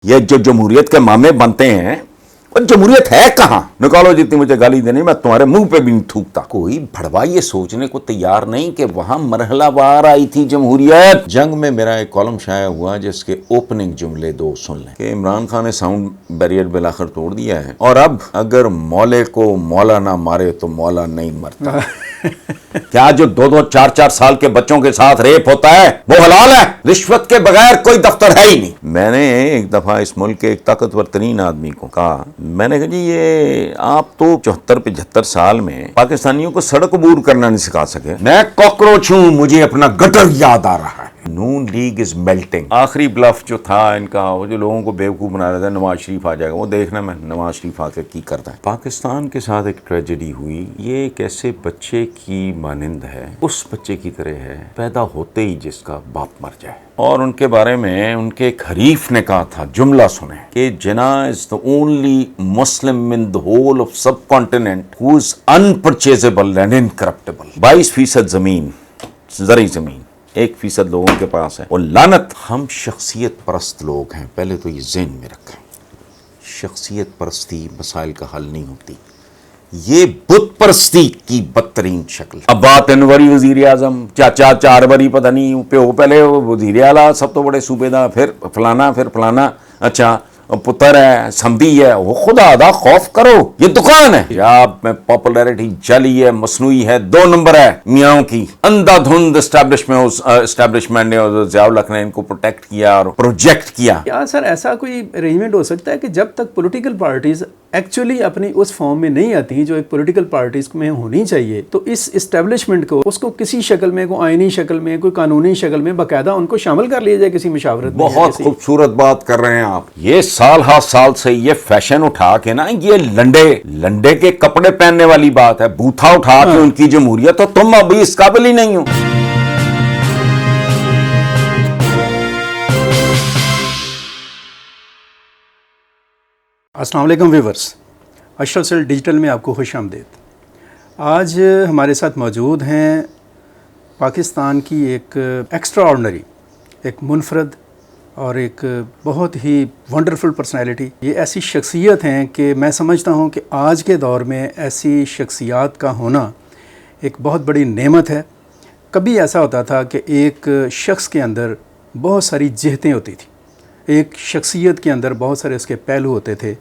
یہ جو جمہوریت کے مامے بنتے ہیں، اور جمہوریت ہے کہاں؟ نکالو جتنی مجھے گالی دینی، میں تمہارے منہ پہ بھی نہیں تھوکتا۔ کوئی بھڑوا یہ سوچنے کو تیار نہیں کہ وہاں مرحلہ وار آئی تھی جمہوریت۔ جنگ میں میرا ایک کالم شائع ہوا جس کے اوپننگ جملے دو سن لیں کہ عمران خان نے ساؤنڈ بیریئر بالآخر توڑ دیا ہے، اور اب اگر مولے کو مولا نہ مارے تو مولا نہیں مرتا۔ کیا جو 2-4 سال کے بچوں کے ساتھ ریپ ہوتا ہے وہ حلال ہے؟ رشوت کے بغیر کوئی دفتر ہے ہی نہیں۔ میں نے ایک دفعہ اس ملک کے ایک طاقتور ترین آدمی کو کہا، میں نے کہا جی یہ آپ تو 74-75 سال میں پاکستانیوں کو سڑک عبور کرنا نہیں سکھا سکے۔ میں کاکروچ ہوں، مجھے اپنا گٹر یاد آ رہا ہے۔ نون لیگ از میلٹنگ۔ آخری بلف جو تھا ان کا، وہ جو لوگوں کو بیوقوف بنا رہا تھا نواز شریف آ جائے گا، وہ دیکھنا میں نواز شریف آ کے کی کرتا ہے۔ پاکستان کے ساتھ ایک ٹریجڈی ہوئی، یہ ایک ایسے بچے کی مانند ہے، اس بچے کی طرح ہے پیدا ہوتے ہی جس کا باپ مر جائے۔ اور ان کے بارے میں ان کے ایک حریف نے کہا تھا، جملہ سنیں کہ جناح از the only Muslim in the whole of subcontinent who is unpurchasable and incorruptible۔ 22% زمین، زرعی زمین، 1% لوگوں کے پاس ہے۔ اور لعنت، ہم شخصیت پرست لوگ ہیں، پہلے تو یہ ذہن میں رکھیں۔ شخصیت پرستی مسائل کا حل نہیں ہوتی، یہ بت پرستی کی بدترین شکل۔ اب بات انوری وزیر اعظم، چاچا 4 باری پتہ نہیں پیو، پہلے وزیر اعلیٰ سب تو بڑے صوبے دا، پھر فلانا، اچھا پتر ہے، سمبھی ہے، وہ خدا دا خوف کرو، یہ دکان ہے۔ پنجاب میں پاپولیرٹی جلی ہے، مصنوعی ہے، 2 نمبر ہے میاں کی۔ اندھا دھند اسٹیبلشمنٹ نے اور ضیاء الحق نے ان کو پروٹیکٹ کیا اور پروجیکٹ کیا۔ کیا سر ایسا کوئی ارینجمنٹ ہو سکتا ہے کہ جب تک پولیٹیکل پارٹیز ایکچولی اپنی اس فارم میں نہیں آتی جو ایک پولیٹیکل پارٹیز میں ہونی چاہیے، تو اس اسٹیبلشمنٹ کو اس کو کسی شکل میں، کوئی آئینی شکل میں، کوئی قانونی شکل میں باقاعدہ ان کو شامل کر لیا جائے کسی مشاورت میں؟ بہت خوبصورت بات کر رہے ہیں آپ۔ یہ سال ہر سال سے یہ فیشن اٹھا کے نا، یہ لنڈے کے کپڑے پہننے والی بات ہے، بوتھا اٹھا کے ان کی جمہوریت، تو تم ابھی اس قابل ہی نہیں ہو۔ السلام علیکم ویورز، اشرف سیل ڈیجیٹل میں آپ کو خوش آمدید۔ آج ہمارے ساتھ موجود ہیں پاکستان کی ایک ایکسٹرا آرڈنری، ایک منفرد اور ایک بہت ہی ونڈرفل پرسنالٹی۔ یہ ایسی شخصیت ہیں کہ میں سمجھتا ہوں کہ آج کے دور میں ایسی شخصیات کا ہونا ایک بہت بڑی نعمت ہے۔ کبھی ایسا ہوتا تھا کہ ایک شخص کے اندر بہت ساری جہتیں ہوتی تھیں، ایک شخصیت کے اندر بہت سارے اس کے پہلو ہوتے تھے۔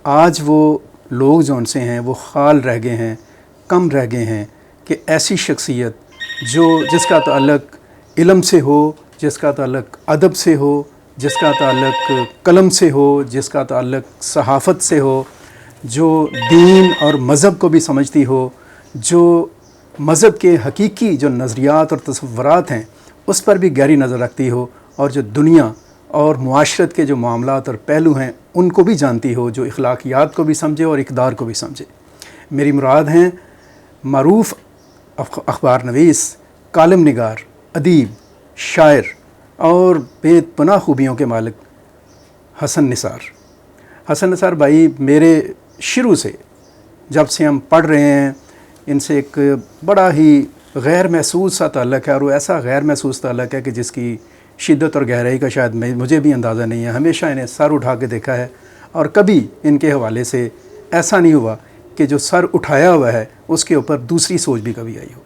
آج وہ لوگ جو ان سے ہیں وہ خال رہ گئے ہیں، کم رہ گئے ہیں کہ ایسی شخصیت جس کا تعلق علم سے ہو، جس کا تعلق ادب سے ہو، جس کا تعلق قلم سے ہو، جس کا تعلق صحافت سے ہو، جو دین اور مذہب کو بھی سمجھتی ہو، جو مذہب کے حقیقی جو نظریات اور تصورات ہیں اس پر بھی گہری نظر رکھتی ہو، اور جو دنیا اور معاشرت کے جو معاملات اور پہلو ہیں ان کو بھی جانتی ہو، جو اخلاقیات کو بھی سمجھے اور اقدار کو بھی سمجھے۔ میری مراد ہیں معروف اخبار نویس، کالم نگار، ادیب، شاعر اور بے پناہ خوبیوں کے مالک حسن نثار۔ حسن نثار بھائی میرے شروع سے جب سے ہم پڑھ رہے ہیں ان سے ایک بڑا ہی غیر محسوس سا تعلق ہے، اور وہ ایسا غیر محسوس تعلق ہے کہ جس کی شدت اور گہرائی کا شاید مجھے بھی اندازہ نہیں ہے۔ ہمیشہ انہیں سر اٹھا کے دیکھا ہے، اور کبھی ان کے حوالے سے ایسا نہیں ہوا کہ جو سر اٹھایا ہوا ہے اس کے اوپر دوسری سوچ بھی کبھی آئی ہو۔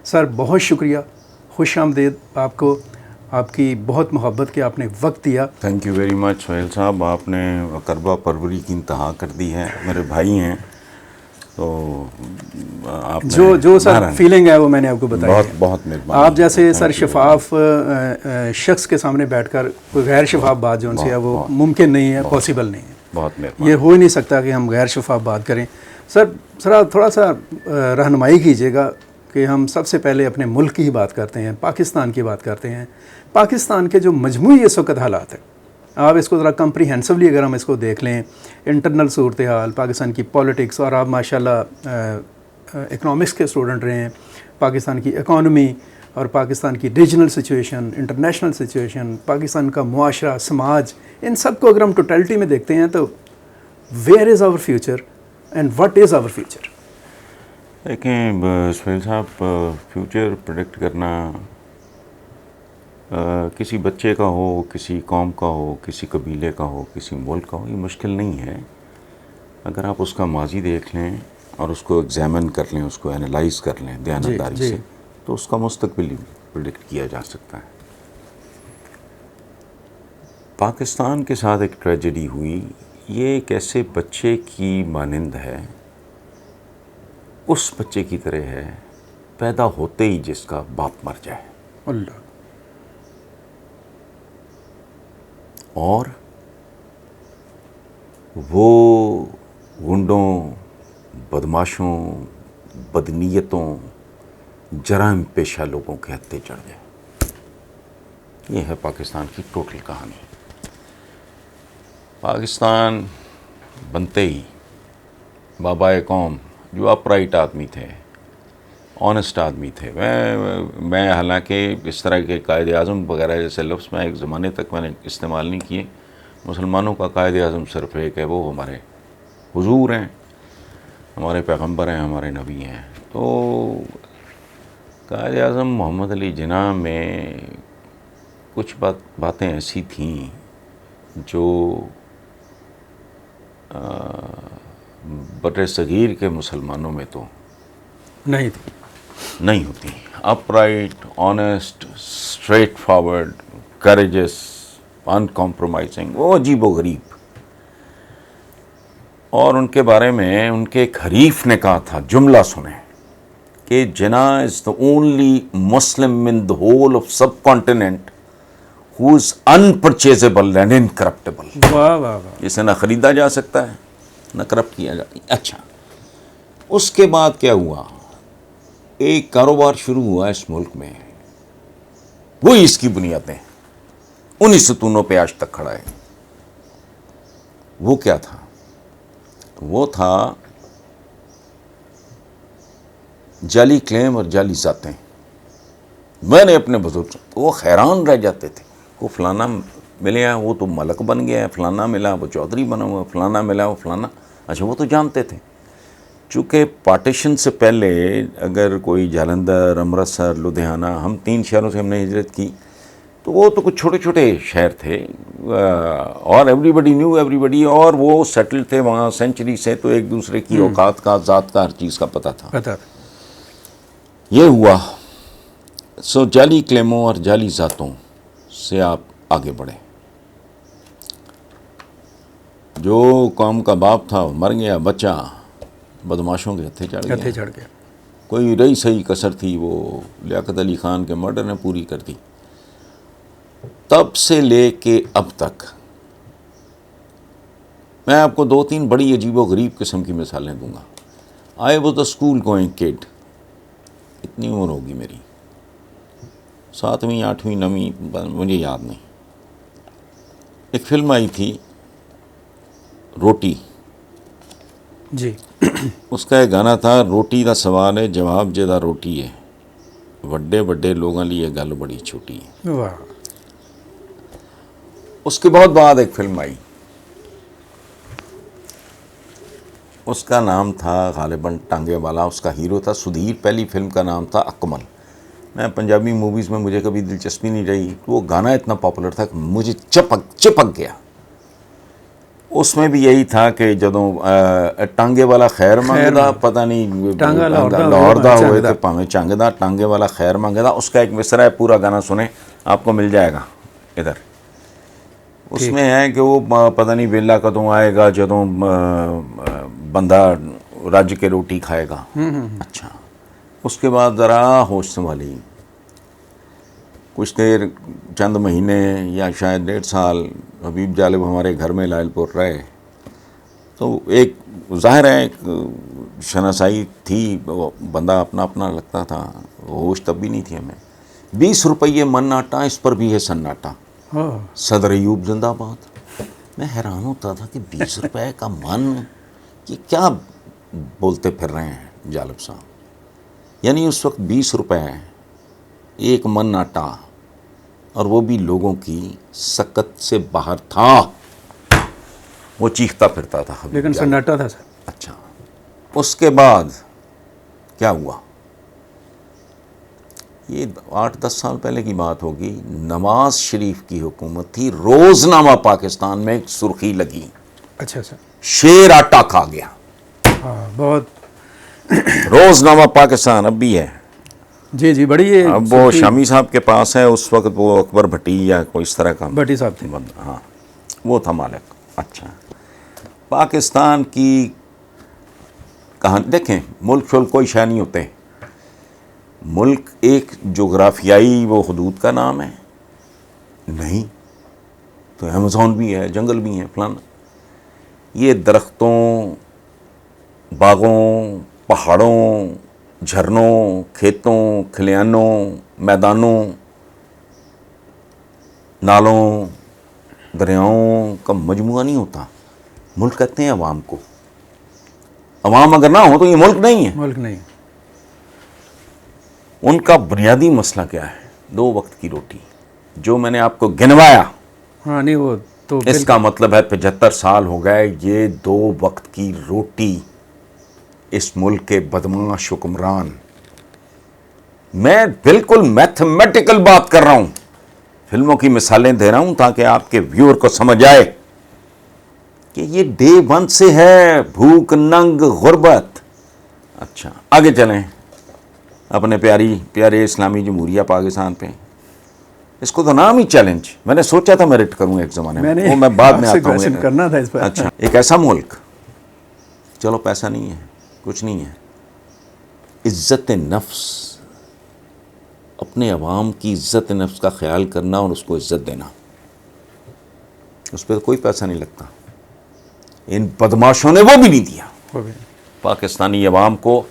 سر بہت شکریہ، خوش آمدید آپ کو، آپ کی بہت محبت کہ آپ نے وقت دیا۔ Thank you very much Sohail صاحب، آپ نے اقربا پروری کی انتہا کر دی ہے، میرے بھائی ہیں، تو آپ جو سر فیلنگ ہے وہ میں نے آپ کو بتایا۔ بہت مہربانی۔ آپ جیسے سر شفاف شخص کے سامنے بیٹھ کر کوئی غیر شفاف بات جو ان سے ہے وہ ممکن نہیں ہے، پاسبل نہیں ہے، بہت مہربانی۔ یہ ہو ہی نہیں سکتا کہ ہم غیر شفاف بات کریں۔ سر تھوڑا سا رہنمائی کیجیے گا کہ ہم سب سے پہلے اپنے ملک کی ہی بات کرتے ہیں، پاکستان کی بات کرتے ہیں۔ پاکستان کے جو مجموعی اس وقت حالات ہیں، آپ اس کو ذرا کمپریہنسولی اگر ہم اس کو دیکھ لیں، انٹرنل صورتحال، پاکستان کی پولیٹکس، اور آپ ماشاءاللہ اکنامکس کے اسٹوڈنٹ رہے ہیں، پاکستان کی اکانومی اور پاکستان کی regional situation, international situation, Pakistan کا معاشرہ، سماج، ان سب کو اگر ہم ٹوٹلٹی میں دیکھتے ہیں تو where is our future and what is our future? دیکھیں سہیل صاحب، فیوچر پریڈکٹ کرنا کسی بچے کا ہو، کسی قوم کا ہو، کسی قبیلے کا ہو، کسی ملک کا ہو، یہ مشکل نہیں ہے. اگر آپ اس کا ماضی دیکھ لیں اور اس کو ایگزامن کر لیں، اس کو انالائز کر لیں دیانتداری جی سے، تو اس کا مستقبل پریڈکٹ کیا جا سکتا ہے. پاکستان کے ساتھ ایک ٹریجڈی ہوئی. یہ ایک ایسے بچے کی مانند ہے، اس بچے کی طرح ہے پیدا ہوتے ہی جس کا باپ مر جائے اللہ. اور وہ غنڈوں، بدماشوں، بدنیتوں، جرائم پیشہ لوگوں کے ہتھے چڑھ جائے. یہ ہے پاکستان کی ٹوٹل کہانی. پاکستان بنتے ہی بابائے قوم جو اپرائٹ آدمی تھے، آنیسٹ آدمی تھے. میں حالانکہ اس طرح کے قائد اعظم وغیرہ جیسے لفظ میں ایک زمانے تک میں نے استعمال نہیں کیے. مسلمانوں کا قائد اعظم صرف ایک ہے، وہ ہمارے حضور ہیں، ہمارے پیغمبر ہیں، ہمارے نبی ہیں. تو قائد اعظم محمد علی جناح میں کچھ باتیں ایسی تھیں جو بر صغیر کے مسلمانوں میں تو نہیں تھی. نہیں ہوتی. Upright, honest, straightforward, courageous, uncompromising, وہ عجیب و غریب. اور ان کے بارے میں ان کے ایک حریف نے کہا تھا، جملہ سنیں، کہ Jinnah is the only Muslim in the whole of subcontinent who is unpurchasable and incorruptible. واہ واہ واہ. جسے نہ خریدا جا سکتا ہے نہ کرپٹ کیا جاتا. اچھا، اس کے بعد کیا ہوا؟ ایک کاروبار شروع ہوا اس ملک میں، وہی اس کی بنیادیں انہی ستونوں پہ آج تک کھڑا ہے. وہ کیا تھا؟ وہ تھا جعلی کلیم اور جعلی ذاتیں. میں نے اپنے بزرگ وہ حیران رہ جاتے تھے، وہ فلانا ملیا وہ تو ملک بن گیا ہے، فلانا ملا وہ چودھری بنا ہوا، فلانا ملا وہ فلانا. اچھا، وہ تو جانتے تھے. چونکہ پارٹیشن سے پہلے اگر کوئی جالندھر، امرتسر، لدھیانہ، ہم 3 شہروں سے ہم نے ہجرت کی، تو وہ تو کچھ چھوٹے چھوٹے شہر تھے، اور ایوری بڈی نیو ایوری بڈی، اور وہ سیٹل تھے وہاں سینچری سے، تو ایک دوسرے کی اوقات کا، ذات کا، ہر چیز کا پتہ تھا. پتہ تھا. یہ ہوا. سو جعلی کلیموں اور جعلی ذاتوں سے آپ آگے بڑھیں. جو قوم کا باپ تھا وہ مر گیا، بچہ بدماشوں کے ہتھے چڑھ ہتھے گیا. چڑھ گیا. کوئی رہی صحیح کسر تھی وہ لیاقت علی خان کے مرڈر نے پوری کر دی. تب سے لے کے اب تک میں آپ کو 2-3 بڑی عجیب و غریب قسم کی مثالیں دوں گا. I was the school going kid, اتنی عمر ہوگی میری، 7ویں 8ویں 9ویں، مجھے یاد نہیں. ایک فلم آئی تھی روٹی، جی. اس کا ایک گانا تھا، روٹی دا سوال ہے جواب جدا روٹی ہے، وڈے وڈے لوگوں لیے گل بڑی چھوٹی ہے. واہ. اس کے بہت بعد ایک فلم آئی، اس کا نام تھا غالباً ٹانگے والا. اس کا ہیرو تھا سدھیر. پہلی فلم کا نام تھا اکمل. میں پنجابی موویز میں مجھے کبھی دلچسپی نہیں رہی، وہ گانا اتنا پاپولر تھا کہ مجھے چپک گیا. اس میں بھی یہی تھا کہ جدوں ٹانگے والا خیر مانگدا، پتہ نہیں ٹانگا لاہوردا ہوئے تھے پاویں چنگدا، ٹانگے والا خیر مانگدا. اس کا ایک مصرع ہے، پورا گانا سنیں آپ کو مل جائے گا ادھر. اس میں ہے کہ وہ پتہ نہیں ویلا کدوں آئے گا جدوں بندہ رج کے روٹی کھائے گا. اچھا، اس کے بعد ذرا ہوش سنبھالی، کچھ دیر چند مہینے یا شاید 1.5 سال حبیب جالب ہمارے گھر میں لائل پور رہے. تو ایک ظاہر ہے ایک شناسائی تھی، بندہ اپنا اپنا لگتا تھا، ہوش تب بھی نہیں تھی ہمیں. 20 روپیے من آٹا، اس پر بھی ہے سناٹا. صدر ایوب زندہ باد. میں حیران ہوتا تھا کہ 20 روپے کا من، یہ کیا بولتے پھر رہے ہیں جالب صاحب. یعنی اس وقت 20 روپے ایک من آٹا، اور وہ بھی لوگوں کی سکت سے باہر تھا. وہ چیختا پھرتا تھا لیکن سناٹا تھا سر. اچھا، اس کے بعد کیا ہوا؟ یہ 8-10 سال پہلے کی بات ہوگی، نواز شریف کی حکومت تھی، روزنامہ پاکستان میں ایک سرخی لگی، اچھا اچھا، شیر آٹا کھا گیا. ہاں بہت، روزنامہ پاکستان اب بھی ہے، جی جی، بڑی یہ اب وہ شامی صاحب کے پاس ہے، اس وقت وہ اکبر بھٹی یا کوئی اس طرح کا بھٹی صاحب تھے. ہاں وہ تھا مالک. اچھا، پاکستان کی کہاں دیکھیں، ملک شلک کوئی شے نہیں ہوتے. ملک ایک جغرافیائی وہ حدود کا نام ہے نہیں، تو ایمیزون بھی ہے، جنگل بھی ہیں، فلانا. یہ درختوں، باغوں، پہاڑوں، جھرنوں، کھیتوں، کھلیانوں، میدانوں، نالوں، دریاؤں کا مجموعہ نہیں ہوتا. ملک کہتے ہیں عوام کو. عوام اگر نہ ہو تو یہ ملک نہیں ہے. ملک نہیں. ان کا بنیادی مسئلہ کیا ہے؟ 2 وقت کی روٹی. جو میں نے آپ کو گنوایا، ہاں نہیں وہ تو اس کا مطلب ہے 75 سال ہو گئے یہ 2 وقت کی روٹی اس ملک کے بدمعاش حکمران. میں بالکل میتھمیٹیکل بات کر رہا ہوں، فلموں کی مثالیں دے رہا ہوں تاکہ آپ کے ویور کو سمجھ آئے کہ یہ ڈے 1 سے ہے، بھوک، ننگ، غربت. اچھا آگے چلیں اپنے پیارے اسلامی جمہوریہ پاکستان پہ. اس کو تو نام ہی چیلنج. میں نے سوچا تھا میرٹ کروں ایک زمانے میں، وہ میں بعد میں آتا ہوں. کرنا تھا اس پر. اچھا، ایک ایسا ملک، چلو پیسہ نہیں ہے، کچھ نہیں ہے، عزت نفس، اپنے عوام کی عزت نفس کا خیال کرنا اور اس کو عزت دینا، اس پہ کوئی پیسہ نہیں لگتا. ان بدماشوں نے وہ بھی نہیں دیا. پاکستانی عوام کو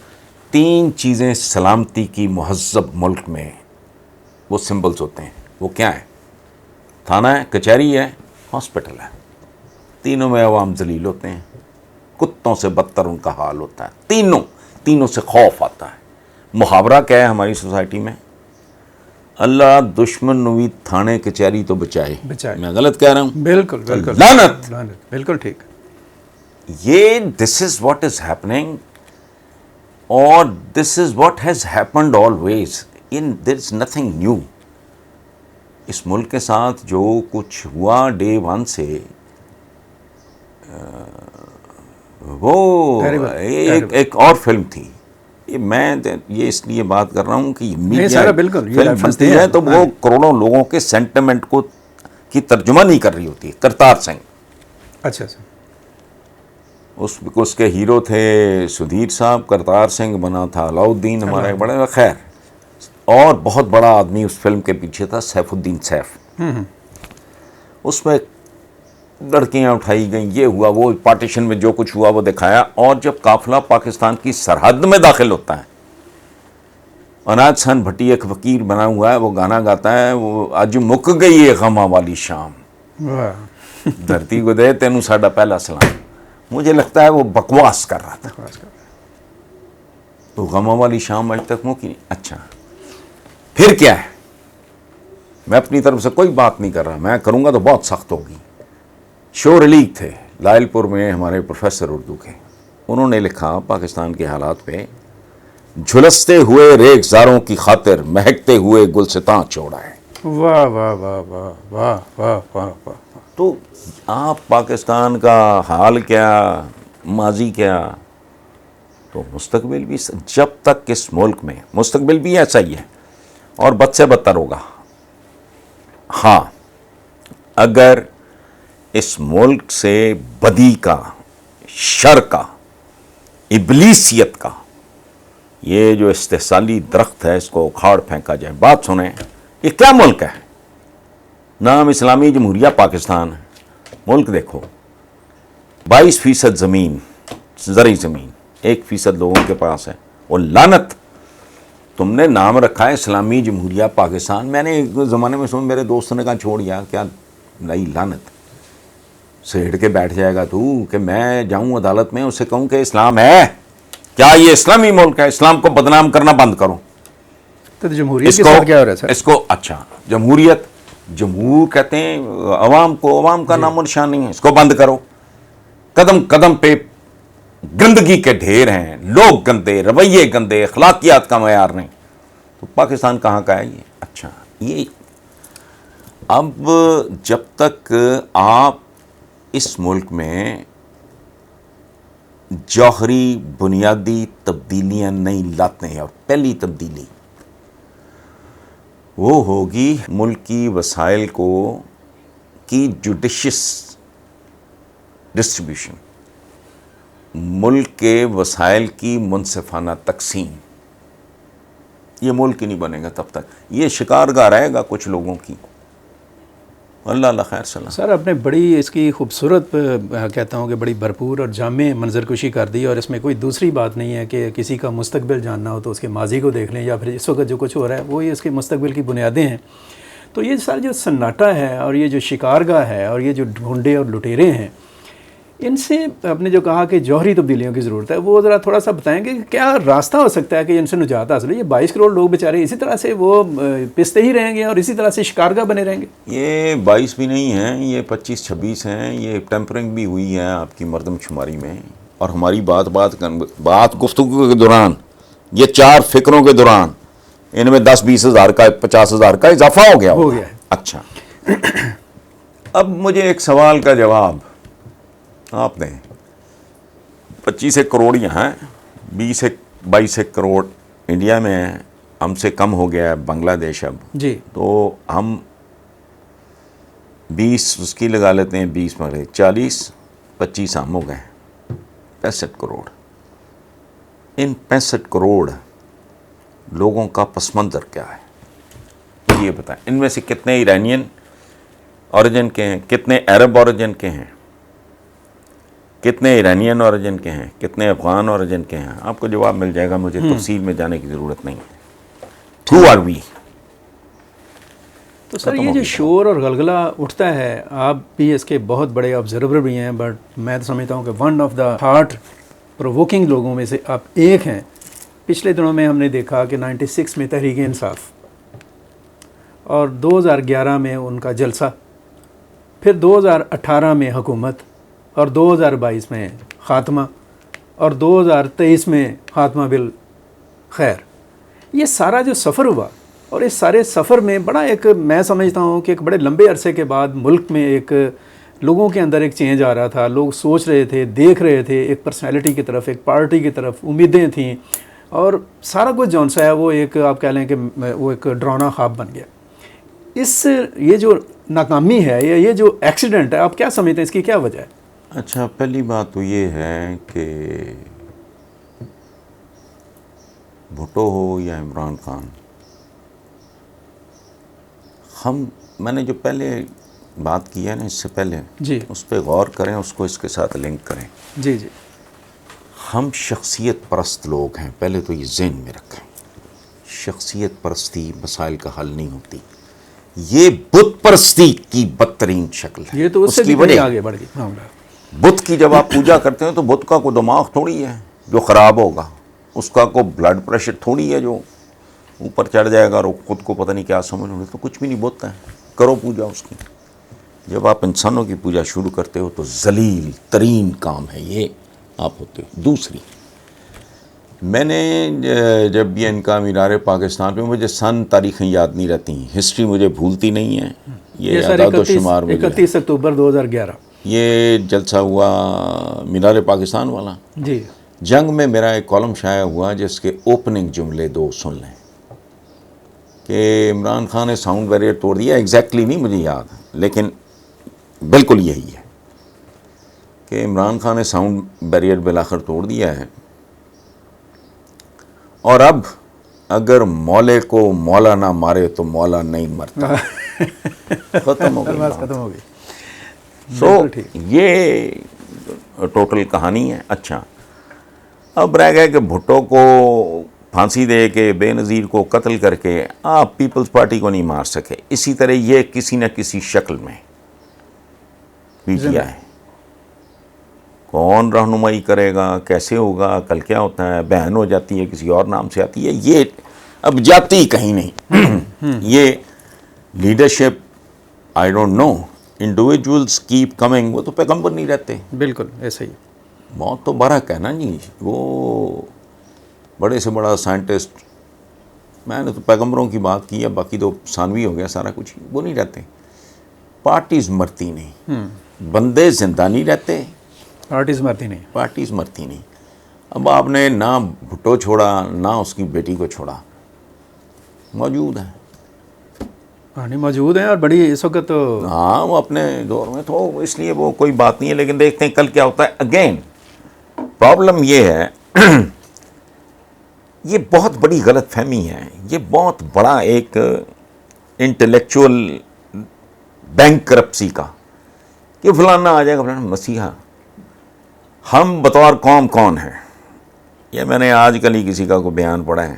3 چیزیں سلامتی کی مہذب ملک میں وہ سمبلز ہوتے ہیں. وہ کیا ہے؟ تھانہ ہے، کچہری ہے، ہاسپٹل ہے. تینوں میں عوام ذلیل ہوتے ہیں، کتوں سے بدتر ان کا حال ہوتا ہے. تینوں سے خوف آتا ہے. محاورہ کیا ہے ہماری سوسائٹی میں؟ اللہ دشمن نوی تھانے کچہری تو بچائے. میں غلط کہہ رہا ہوں؟ بالکل بالکل، لعنت. بالکل ٹھیک. یہ دس از واٹ از ہیپننگ، اور this is what has happened always. There is nothing new. اس ملک کے ساتھ جو کچھ ہوا ڈے 1 سے، وہ ایک اور فلم تھی. میں یہ اس لیے بات کر رہا ہوں کہ میڈیا فلم بنتی ہے تو وہ کروڑوں لوگوں کے سینٹیمنٹ کو کی ترجمہ نہیں کر رہی ہوتی. کرتار سنگھ، اچھا اچھا، اس کے ہیرو تھے سدھیر صاحب، کرتار سنگھ بنا تھا علاؤدین ہمارے بڑے. خیر، اور بہت بڑا آدمی اس فلم کے پیچھے تھا، سیف الدین سیف. اس میں لڑکیاں اٹھائی گئیں، یہ ہوا، وہ پارٹیشن میں جو کچھ ہوا وہ دکھایا. اور جب قافلہ پاکستان کی سرحد میں داخل ہوتا ہے، اناج حسن بھٹی ایک فقیر بنا ہوا ہے، وہ گانا گاتا ہے، وہ اج مک گئی ہے غماں والی شام، دھرتی کو دے تینوں ساڈا پہلا سلام. مجھے لگتا ہے وہ بکواس کر رہا تھا. تو غماں والی شام آج تک مکی نہیں. اچھا پھر کیا ہے؟ میں اپنی طرف سے کوئی بات نہیں کر رہا، میں کروں گا تو بہت سخت ہوگی. شور علی تھے لائل پور میں، ہمارے پروفیسر اردو کے، انہوں نے لکھا پاکستان کے حالات پہ، جھلستے ہوئے ریگزاروں کی خاطر مہکتے ہوئے گلستاں چھوڑا ہے. واہ واہ واہ واہ واہ واہ واہ واہ. تو آپ پاکستان کا حال کیا، ماضی کیا، تو مستقبل بھی جب تک اس ملک میں مستقبل بھی ایسا ہی ہے اور بد سے بدتر ہوگا. ہاں، اگر اس ملک سے بدی کا، شر کا، ابلیسیت کا یہ جو استحصالی درخت ہے اس کو اکھاڑ پھینکا جائے. بات سنیں، یہ کیا ملک ہے؟ نام اسلامی جمہوریہ پاکستان ہے. ملک دیکھو، 22% زمین، زرعی زمین، 1% لوگوں کے پاس ہے. اور لعنت، تم نے نام رکھا ہے اسلامی جمہوریہ پاکستان. میں نے ایک زمانے میں سن، میرے دوست نے کہا چھوڑ یا کیا نئی لعنت، سیڑھ کے بیٹھ جائے گا تو کہ میں جاؤں عدالت میں اسے کہوں کہ اسلام ہے کیا، یہ اسلامی ملک ہے، اسلام کو بدنام کرنا بند کرو. تو جمہوریت کے ساتھ کیا ہو رہا ہے سر؟ اس کو اچھا جمہوریت، جمہور کہتے ہیں عوام کو، عوام کا نام و نشان نہیں ہے، اس کو بند کرو. قدم قدم پہ گندگی کے ڈھیر ہیں، لوگ گندے، رویے گندے، اخلاقیات کا معیار نہیں. تو پاکستان کہاں کا ہے یہ؟ اچھا، یہ اب جب تک آپ اس ملک میں جوہری بنیادی تبدیلیاں نہیں لاتے ہیں، اور پہلی تبدیلی وہ ہوگی ملک کی وسائل کی جوڈیشس ڈسٹریبیوشن، ملک کے وسائل کی منصفانہ تقسیم. یہ ملک ہی نہیں بنے گا تب تک، یہ شکارگاہ رہے گا کچھ لوگوں کی. اللہ اللہ خیر سلام. سر آپ نے بڑی اس کی خوبصورت کہتا ہوں کہ بڑی بھرپور اور جامع منظر کشی کر دی، اور اس میں کوئی دوسری بات نہیں ہے کہ کسی کا مستقبل جاننا ہو تو اس کے ماضی کو دیکھ لیں، یا پھر اس وقت جو کچھ ہو رہا ہے وہی اس کے مستقبل کی بنیادیں ہیں. تو یہ سر جو سناٹا ہے اور یہ جو شکارگاہ ہے اور یہ جو ڈھونڈے اور لٹیرے ہیں، ان سے آپ نے جو کہا کہ جوہری تبدیلیوں کی ضرورت ہے، وہ ذرا تھوڑا سا بتائیں کہ کیا راستہ ہو سکتا ہے کہ ان سے نجات حاصل ہو؟ یہ 22 کروڑ لوگ بیچارے اسی طرح سے وہ پستے ہی رہیں گے اور اسی طرح سے شکارگاہ بنے رہیں گے. یہ 22 بھی نہیں ہیں، یہ 25-26 ہیں. یہ ٹیمپرنگ بھی ہوئی ہے آپ کی مردم شماری میں، اور ہماری بات گفتگو کے دوران یہ 4 فکروں کے دوران ان میں 10-20 ہزار کا 50 ہزار کا اضافہ ہو گیا ہے. اچھا، اب مجھے ایک سوال کا جواب آپ نے 25 کروڑ یہاں ہیں، 22 کروڑ انڈیا میں ہیں، ہم سے کم ہو گیا ہے بنگلہ دیش اب جی. تو ہم 20 اس کی لگا لیتے ہیں، 20 میں 40 25 ہم ہو گئے، 65 کروڑ. ان 65 کروڑ لوگوں کا پس منظر کیا ہے یہ بتائیں. ان میں سے کتنے ایرانین اوریجن کے ہیں، کتنے عرب اوریجن کے ہیں، کتنے ایرانین اوریجن کے ہیں، کتنے افغان اوریجن کے ہیں؟ آپ کو جواب مل جائے گا، مجھے تفصیل میں جانے کی ضرورت نہیں ہے. Who are we؟ تو سر یہ جو شور اور غلغلہ اٹھتا ہے، آپ بھی اس کے بہت بڑے آبزرور بھی ہیں، بٹ میں تو سمجھتا ہوں کہ one of the heart provoking لوگوں میں سے آپ ایک ہیں. پچھلے دنوں میں ہم نے دیکھا کہ 96 میں تحریک انصاف، اور 2011 میں ان کا جلسہ، پھر 2018 میں حکومت، اور 2022 میں خاتمہ، اور 2023 میں خاتمہ بالخیر. یہ سارا جو سفر ہوا، اور اس سارے سفر میں بڑا ایک میں سمجھتا ہوں کہ ایک بڑے لمبے عرصے کے بعد ملک میں ایک لوگوں کے اندر ایک چینج آ رہا تھا. لوگ سوچ رہے تھے، دیکھ رہے تھے ایک پرسنالٹی کی طرف، ایک پارٹی کی طرف، امیدیں تھیں، اور سارا کچھ جون سا ہے وہ ایک آپ کہہ لیں کہ وہ ایک ڈراؤنا خواب بن گیا. یہ جو ناکامی ہے، یہ جو ایکسیڈنٹ ہے، آپ کیا سمجھتے ہیں اس کی کیا وجہ ہے؟ اچھا، پہلی بات تو یہ ہے کہ بھٹو ہو یا عمران خان، میں نے جو پہلے بات کی ہے نا اس سے پہلے، جی اس پہ غور کریں، اس کو اس کے ساتھ لنک کریں. جی جی. ہم شخصیت پرست لوگ ہیں، پہلے تو یہ ذہن میں رکھیں. شخصیت پرستی مسائل کا حل نہیں ہوتی، یہ بت پرستی کی بدترین شکل ہے. یہ تو اس سے بھی بڑی آگے بڑھ گئی. بت کی جب آپ پوجا کرتے ہیں تو بت کا کوئی دماغ تھوڑی ہے جو خراب ہوگا، اس کا کوئی بلڈ پریشر تھوڑی ہے جو اوپر چڑھ جائے گا اور خود کو پتہ نہیں کیا سمجھ لوں. تو کچھ بھی نہیں بت ہے، کرو پوجا اس کی. جب آپ انسانوں کی پوجا شروع کرتے ہو تو ذلیل ترین کام ہے یہ آپ ہوتے ہو. دوسری، میں نے جب یہ ان کا مینار پاکستان پہ، مجھے تاریخیں یاد نہیں رہتی، ہسٹری مجھے بھولتی نہیں ہے. یہ اعداد و شمار مجھے 31 اکتوبر 2011 یہ جلسہ ہوا مینار پاکستان والا. جی. جنگ میں میرا ایک کالم شائع ہوا جس کے اوپننگ جملے 2 سن لیں کہ عمران خان نے ساؤنڈ بیریئر توڑ دیا. ایگزیکٹلی نہیں مجھے یاد، لیکن بالکل یہی ہے کہ عمران خان نے ساؤنڈ بیریئر بالآخر توڑ دیا ہے، اور اب اگر مولے کو مولا نہ مارے تو مولا نہیں مرتا. ختم ہو گئی. سو یہ ٹوٹل کہانی ہے. اچھا، اب رہ گئے کہ بھٹو کو پھانسی دے کے، بے نظیر کو قتل کر کے آپ پیپلز پارٹی کو نہیں مار سکے. اسی طرح یہ کسی نہ کسی شکل میں پی ٹی آئی کون رہنمائی کرے گا، کیسے ہوگا، کل کیا ہوتا ہے، بہن ہو جاتی ہے، کسی اور نام سے آتی ہے، یہ اب جاتی کہیں نہیں. یہ leadership I don't know, individuals keep coming. وہ تو پیغمبر نہیں رہتے. بالکل ایسا ہی. موت تو برحق ہے نا جی. وہ بڑے سے بڑا سائنٹسٹ میں نے تو پیغمبروں کی بات کی ہے، باقی تو ثانوی ہو گیا سارا کچھ، وہ نہیں رہتے. پارٹیز مرتی نہیں، بندے زندہ نہیں رہتے، پارٹیز مرتی نہیں. پارٹیز مرتی نہیں. اب آپ نے نہ بھٹو چھوڑا نہ اس کی بیٹی کو چھوڑا، موجود ہیں. ہاں نہیں موجود ہیں، اور بڑی اس وقت تو ہاں وہ اپنے دور میں تو اس لیے وہ کوئی بات نہیں ہے. لیکن دیکھتے ہیں کل کیا ہوتا ہے. اگین پرابلم یہ ہے، یہ بہت بڑی غلط فہمی ہے، یہ بہت بڑا ایک انٹلیکچوئل بینک کرپسی کا، کہ فلانا آ جائے گا فلانا. مسیحا ہم بطور قوم کون ہیں؟ یہ میں نے آج کل ہی کسی کا کو بیان پڑھا ہے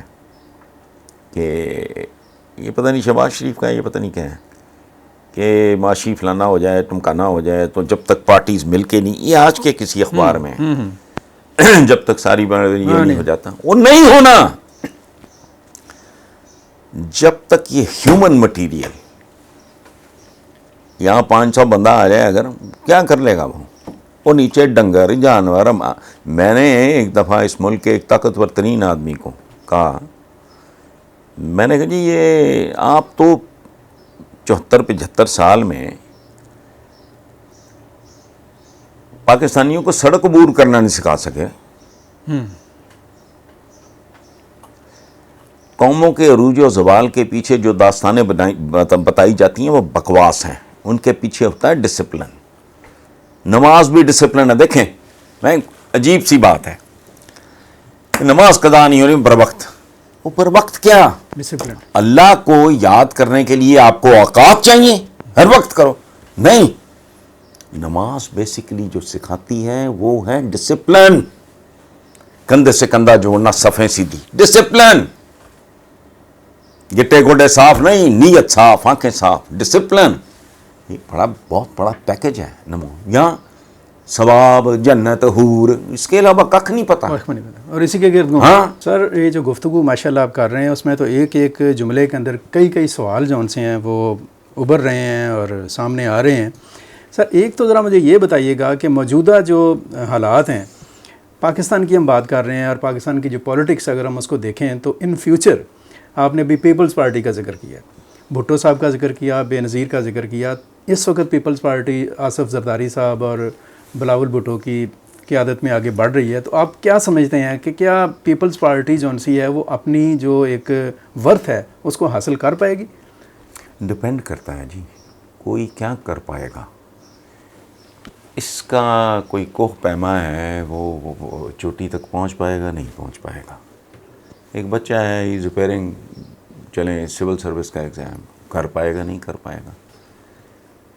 کہ یہ پتہ نہیں شہباز شریف کا ہے، یہ پتہ نہیں کیا ہے، کہ معاشی فلانا ہو جائے ٹمکانا ہو جائے تو جب تک پارٹیز مل کے نہیں، یہ آج کے کسی اخبار میں جب تک ساری یہ نہیں ہو جاتا، وہ نہیں ہونا جب تک یہ ہیومن مٹیریل یہاں 500 بندہ آ جائے اگر، کیا کر لے گا وہ نیچے ڈنگر جانور. میں نے ایک دفعہ اس ملک کے ایک طاقتور ترین آدمی کو کہا، میں نے کہا جی یہ آپ تو 74-75 سال میں پاکستانیوں کو سڑک عبور کرنا نہیں سکھا سکے. قوموں کے عروج و زوال کے پیچھے جو داستانیں بتائی جاتی ہیں وہ بکواس ہیں. ان کے پیچھے ہوتا ہے ڈسپلن. نماز بھی ڈسپلن ہے. دیکھیں میں عجیب سی بات ہے کہ نماز قضا نہیں ہو رہی بر وقت. وہ بر وقت کیا؟ ڈسپلن. اللہ کو یاد کرنے کے لیے آپ کو اوقات چاہیے، ہر وقت کرو؟ نہیں. نماز بیسیکلی جو سکھاتی ہے وہ ہے ڈسپلن. کندھے سے کندھا جوڑنا، صفیں سیدھی، ڈسپلن. گٹے گوڈے صاف نہیں، نیت صاف، آنکھیں صاف، ڈسپلن. یہ بہت بڑا پیکج ہے. یہاں ثواب، جنت، حور، اس کے علاوہ ککھ نہیں پتا. اور اسی کے گرد ہاں سر یہ جو گفتگو ماشاءاللہ آپ کر رہے ہیں اس میں تو ایک ایک جملے کے اندر کئی سوال جو ان سے ہیں وہ ابھر رہے ہیں اور سامنے آ رہے ہیں. سر ایک تو ذرا مجھے یہ بتائیے گا کہ موجودہ جو حالات ہیں پاکستان کی ہم بات کر رہے ہیں، اور پاکستان کی جو پولیٹکس اگر ہم اس کو دیکھیں تو ان فیوچر آپ نے ابھی پیپلز پارٹی کا ذکر کیا، بھٹو صاحب کا ذکر کیا، بے نظیر کا ذکر کیا. اس وقت پیپلز پارٹی آصف زرداری صاحب اور بلاول بھٹو کی قیادت میں آگے بڑھ رہی ہے. تو آپ کیا سمجھتے ہیں کہ کیا پیپلز پارٹی جو سی ہے وہ اپنی جو ایک ورتھ ہے اس کو حاصل کر پائے گی؟ ڈپینڈ کرتا ہے جی، کوئی کیا کر پائے گا. اس کا کوئی کوہ پیما ہے، وہ چوٹی تک پہنچ پائے گا؟ نہیں پہنچ پائے گا. ایک بچہ ہے از ریپیئرنگ، چلیں سول سروس کا ایگزام، کر پائے گا؟ نہیں کر پائے گا.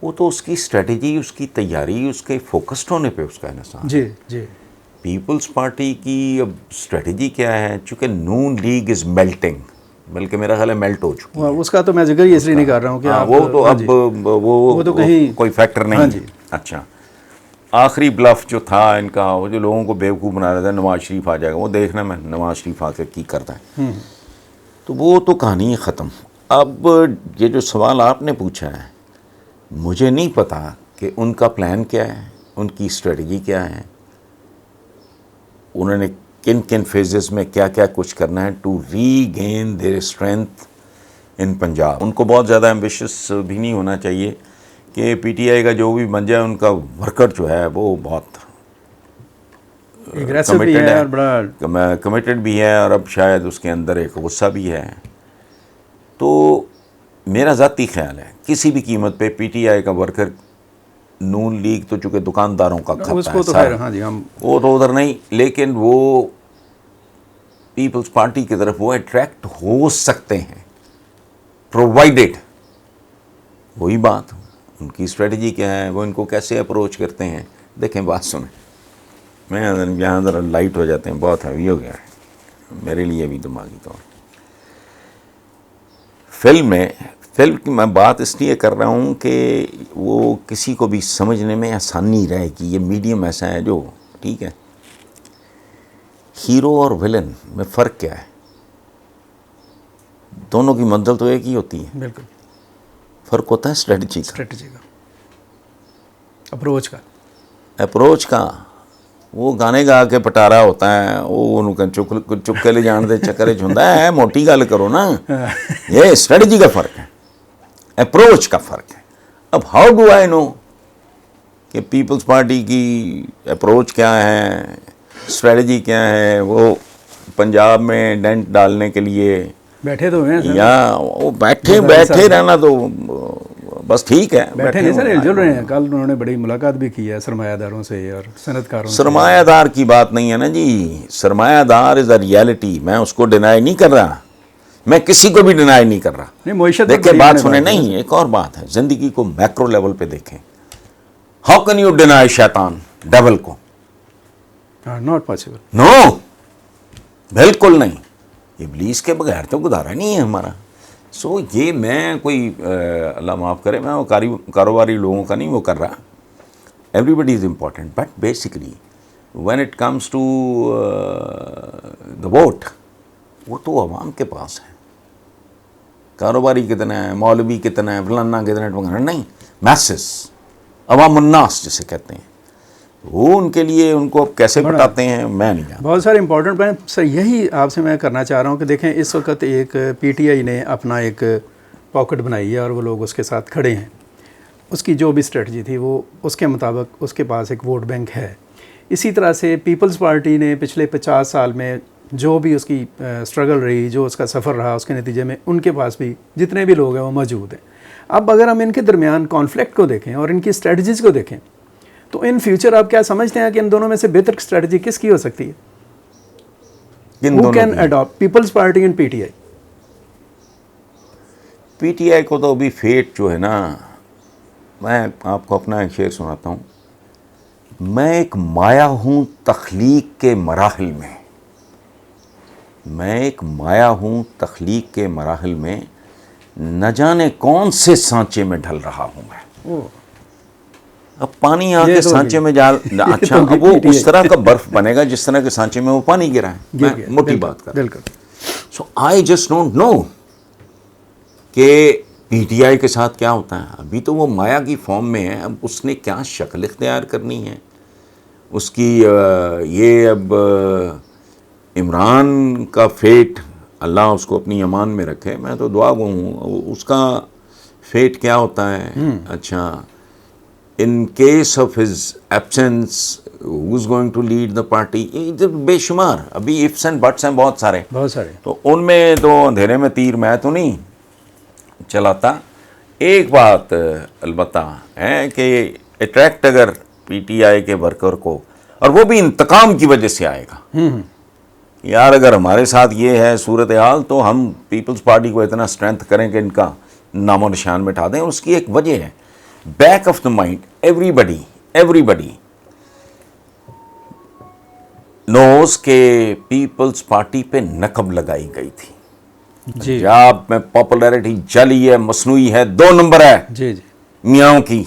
وہ تو اس کی اسٹریٹجی، اس کی تیاری، اس کے فوکسڈ ہونے پہ اس کا انحصار. جی جی. پیپلز پارٹی کی اب اسٹریٹجی کیا ہے؟ چونکہ نون لیگ از میلٹنگ، بلکہ میرا خیال ہے میلٹ ہو چکی ہے. اس کا تو میں ذکر ہی اس لیے نہیں کر رہا ہوں کہ وہ تو اب وہ تو کہیں کوئی فیکٹر نہیں ہے. اچھا آخری بلف جو تھا ان کا، وہ جو لوگوں کو بیوقوف بنا رہا تھا نواز شریف آ جائے گا، وہ دیکھنا میں نواز شریف آ کے کی کرتا ہے. تو وہ تو کہانی ختم. اب یہ جو سوال آپ نے پوچھا ہے، مجھے نہیں پتا کہ ان کا پلان کیا ہے، ان کی اسٹریٹجی کیا ہے، انہوں نے کن کن فیزز میں کیا کیا کچھ کرنا ہے to regain their strength in Punjab. ان کو بہت زیادہ ایمبیشس بھی نہیں ہونا چاہیے کہ پی ٹی آئی کا جو بھی بن جائے ان کا ورکر جو ہے وہ بہت کمیٹڈ بھی ہے، اور اب شاید اس کے اندر ایک غصہ بھی ہے. تو میرا ذاتی خیال ہے کسی بھی قیمت پہ پی ٹی آئی کا ورکر، نون لیگ تو چونکہ دکانداروں کا کھاتا ہے سارا، وہ تو ادھر نہیں، لیکن وہ پیپلز پارٹی کی طرف وہ اٹریکٹ ہو سکتے ہیں پرووائڈیڈ. وہی بات ان کی اسٹریٹجی کیا ہے، وہ ان کو کیسے اپروچ کرتے ہیں. دیکھیں بات سنیں، میں یہاں ذرا لائٹ ہو جاتے ہیں، بہت ہیوی ہو گیا ہے میرے لیے بھی دماغی طور. فلم کی میں بات اس لیے کر رہا ہوں کہ وہ کسی کو بھی سمجھنے میں آسانی رہے گی. یہ میڈیم ایسا ہے جو ٹھیک ہے. ہیرو اور ویلن میں فرق کیا ہے؟ دونوں کی منزل تو ایک ہی ہوتی ہے. بالکل. فرق ہوتا ہے اسٹریٹجی کا، اپروچ کا. وہ گانے گا کے پٹارا ہوتا ہے, وہ ان کا چک کے لے جان دے چکر چھندا ہے. موٹی گل کرو نا, یہ اسٹریٹجی کا فرق ہے, اپروچ کا فرق ہے. اب ہاؤ ڈو آئی نو کہ پیپلز پارٹی کی اپروچ کیا ہے, اسٹریٹجی کیا ہے. وہ پنجاب میں ڈینٹ ڈالنے کے لیے بیٹھے تو ہیں یا وہ بیٹھے رہنا تو بس ٹھیک ہے, بیٹھے نہیں سر, ہل رہے ہیں. کل انہوں نے بڑی ملاقات بھی کی ہے سرمایہ داروں سے اور صنعت کاروں سے. سرمایہ دار کی بات نہیں ہے نا جی, سرمایہ دار از اے ریالٹی. میں اس کو ڈینائی نہیں کر رہا, میں کسی کو بھی ڈینائی نہیں کر رہا. دیکھیں بات سنیں, نہیں ایک اور بات ہے, زندگی کو میکرو لیول پہ دیکھیں. ہاؤ کین یو ڈینائی شیطان ڈیول کو؟ Not possible. نو, بالکل نہیں. ابلیس کے بغیر تو گزارا نہیں ہے ہمارا. سو یہ میں کوئی اللہ معاف کرے, میں وہ کاروباری لوگوں کا نہیں وہ کر رہا. Everybody is important, but basically when it comes to the vote, وہ تو عوام کے پاس ہے. کاروباری کتنا ہے, مولوی کتنا ہے, فلانا کتنا ہے, نہیں, میسز, عوام الناس جسے کہتے ہیں, وہ ان کے لیے ان کو کیسے بتاتے ہیں میں نہیں جانتا. بہت سارے امپورٹنٹ پوائنٹ سر یہی آپ سے میں کرنا چاہ رہا ہوں کہ دیکھیں اس وقت ایک پی ٹی آئی نے اپنا ایک پاکٹ بنائی ہے اور وہ لوگ اس کے ساتھ کھڑے ہیں. اس کی جو بھی اسٹریٹجی تھی وہ اس کے مطابق اس کے پاس ایک ووٹ بینک ہے. اسی طرح سے پیپلز پارٹی نے پچھلے 50 سال میں جو بھی اس کی اسٹرگل رہی, جو اس کا سفر رہا, اس کے نتیجے میں ان کے پاس بھی جتنے بھی لوگ ہیں وہ موجود ہیں. اب اگر ہم ان کے درمیان کانفلکٹ کو دیکھیں اور ان کی اسٹریٹجیز کو دیکھیں تو ان فیوچر آپ کیا سمجھتے ہیں کہ ان دونوں میں سے بہتر اسٹریٹجی کس کی ہو سکتی ہے؟ Who can adopt Peoples Party and P T I? P T I کو تو ابھی فیٹ جو ہے نا, میں آپ کو اپنا ایک شعر سناتا ہوں. میں ایک مایا ہوں تخلیق کے مراحل میں, میں ایک مایا ہوں تخلیق کے مراحل میں, نہ جانے کون سے سانچے میں ڈھل رہا ہوں میں. اب پانی آ کے سانچے میں جا, اچھا اب وہ اس طرح کا برف بنے گا جس طرح کے سانچے میں وہ پانی گرا ہے. میں موٹی بات کر رہا ہوں. سو آئی جسٹ ڈونٹ نو کہ پی ٹی آئی کے ساتھ کیا ہوتا ہے. ابھی تو وہ مایا کی فارم میں ہے, اب اس نے کیا شکل اختیار کرنی ہے اس کی. یہ اب عمران کا فیٹ اللہ اس کو اپنی امان میں رکھے, میں تو دعا گو ہوں, اس کا فیٹ کیا ہوتا ہے. اچھا, in case of his absence who's going to lead the party, بے شمار ابھی ifs and buts ہیں بہت سارے. تو ان میں تو اندھیرے میں تیر میں تو نہیں چلاتا. ایک بات البتہ ہے کہ اٹریکٹ اگر پی ٹی آئی کے ورکر کو, اور وہ بھی انتقام کی وجہ سے آئے گا, یار اگر ہمارے ساتھ یہ ہے صورتحال تو ہم پیپلز پارٹی کو اتنا اسٹرینتھ کریں کہ ان کا نام و نشان مٹا دیں. اور اس کی ایک وجہ ہے, back of the mind everybody knows کہ پیپلز پارٹی پہ نقب لگائی گئی تھی. پنجاب میں پاپولیرٹی جلی ہے, مصنوعی ہے, 2 نمبر ہے میاں کی.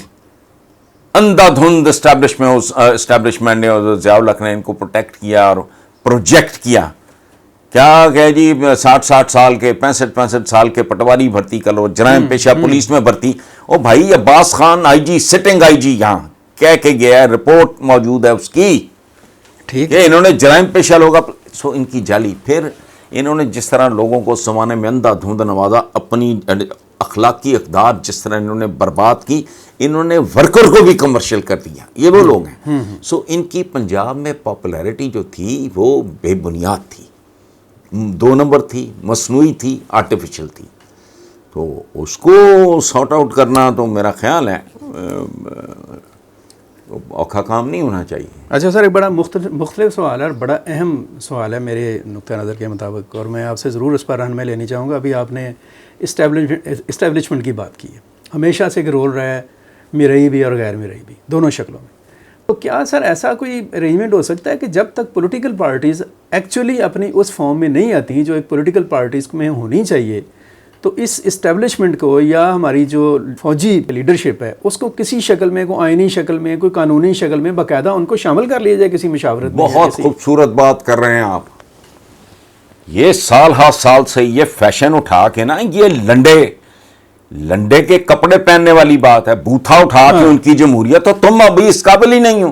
اندھا دھند اسٹیبلشمنٹ نے, ضیاء الحق نے ان کو پروٹیکٹ کیا اور پروجیکٹ کیا. کیا کہ جی 60 سال کے 65 سال کے پٹواری بھرتی کر لو, جرائم پیشہ پولیس میں بھرتی. او بھائی عباس خان آئی جی, سٹنگ آئی جی یہاں کہہ کے گیا ہے, رپورٹ موجود ہے اس کی, ٹھیک ہے, انہوں نے جرائم پیشہ لوگا. سو ان کی جالی. پھر انہوں نے جس طرح لوگوں کو زمانے میں اندھا دھند نوازا, اپنی اخلاقی اقدار جس طرح انہوں نے برباد کی, انہوں نے ورکر کو بھی کمرشل کر دیا. یہ وہ لوگ ہیں. سو ان کی پنجاب میں پاپولیرٹی جو تھی وہ بے بنیاد تھی, 2 نمبر تھی, مصنوعی تھی, آرٹیفیشل تھی. تو اس کو سارٹ آؤٹ کرنا تو میرا خیال ہے اوکھا کام نہیں ہونا چاہیے. اچھا سر, ایک بڑا مختلف سوال ہے اور بڑا اہم سوال ہے میرے نقطہ نظر کے مطابق, اور میں آپ سے ضرور اس پر رہنمائی لینی چاہوں گا. ابھی آپ نے اسٹیبلشمنٹ کی بات کی ہے. ہمیشہ سے ایک رول رہا ہے, مرئی بھی اور غیر مرئی بھی, دونوں شکلوں میں. تو کیا سر ایسا کوئی ارینجمنٹ ہو سکتا ہے کہ جب تک پولیٹیکل پارٹیز ایکچولی اپنی اس فارم میں نہیں آتی جو ایک پولیٹیکل پارٹیز میں ہونی چاہیے, تو اس اسٹیبلشمنٹ کو یا ہماری جو فوجی لیڈرشپ ہے اس کو کسی شکل میں, کوئی آئینی شکل میں, کوئی قانونی شکل میں باقاعدہ ان کو شامل کر لیا جائے کسی مشاورت میں؟ بہت خوبصورت بات کر رہے ہیں آپ. یہ سال ہر سال سے یہ فیشن اٹھا کے نا, یہ لنڈے کے کپڑے پہننے والی بات ہے, بوتھا اٹھا کے ان کی جمہوریت, تو تم ابھی اس قابل ہی نہیں ہو.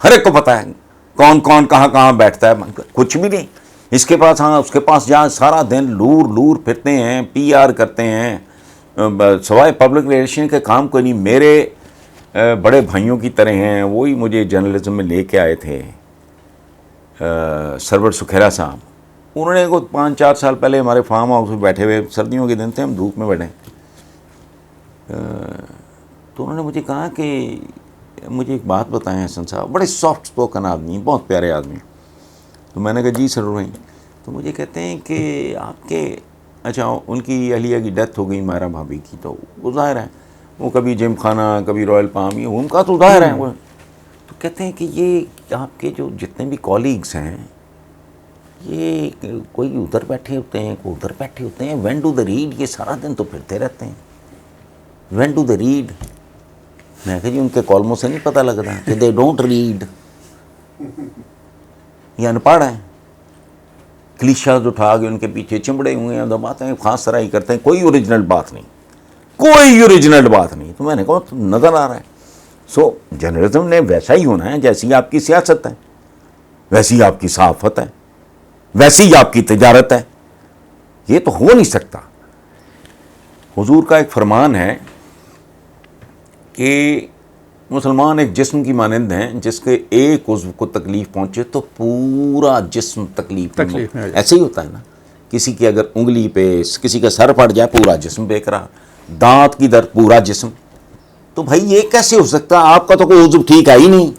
ہر ایک کو پتا ہے کون کون کہاں کہاں بیٹھتا ہے. کچھ بھی نہیں اس کے پاس. ہاں اس کے پاس جہاں سارا دن لور پھرتے ہیں, پی آر کرتے ہیں, سوائے پبلک ریلیشن کے کام کوئی نہیں. میرے بڑے بھائیوں کی طرح ہیں, وہی مجھے جرنلزم میں لے کے آئے تھے, سرور سکھیرا صاحب. انہوں نے 5-4 سال پہلے ہمارے فارم ہاؤس میں بیٹھے ہوئے, سردیوں کے دن تھے, ہم دھوپ میں بیٹھے, تو انہوں نے مجھے کہا کہ مجھے ایک بات بتائیں حسن صاحب, بڑے سافٹ اسپوکن آدمی, بہت پیارے آدمی. تو میں نے کہا جی سرور بھائی. تو مجھے کہتے ہیں کہ آپ کے اچھا ان کی اہلیہ کی ڈیتھ ہو گئی مائرہ بھابھی کی, تو وہ ظاہر ہے وہ کبھی جم خانہ کبھی رائل پام, یہ ان کا تو ظاہر ہے وہ. تو کہتے ہیں کہ یہ آپ کے جو جتنے بھی کالیگس ہیں یہ کوئی ادھر بیٹھے ہوتے ہیں کوئی ادھر بیٹھے ہوتے ہیں, وین ڈو دا ریڈ, یہ سارا دن تو پھرتے رہتے ہیں, وین ڈو دا ریڈ. میں کہا جی ان کے کالموں سے نہیں پتہ لگتا کہ دے ڈونٹ ریڈ, یہ ان پڑھ ہیں, کلیشاز اٹھا کے ان کے پیچھے چمڑے ہوئے ہیں, دباتے ہیں, خاص سرائی کرتے ہیں, کوئی اوریجنل بات نہیں, کوئی اوریجنل بات نہیں. تو میں نے کہا نظر آ رہا ہے. سو جرنلزم نے ویسا ہی ہونا ہے جیسی آپ کی سیاست ہے, ویسی آپ کی صحافت ہے, ویسی آپ کی تجارت ہے. یہ تو ہو نہیں سکتا. حضور کا ایک فرمان ہے کہ مسلمان ایک جسم کی مانند ہیں, جس کے ایک عضو کو تکلیف پہنچے تو پورا جسم تکلیف میں ایسے ہی ہوتا ہے نا. کسی کی اگر انگلی پہ کسی کا سر پڑ جائے پورا جسم بیک رہا, دانت کی درد پورا جسم. تو بھائی یہ کیسے ہو سکتا, آپ کا تو کوئی عضو ٹھیک ہے ہی نہیں,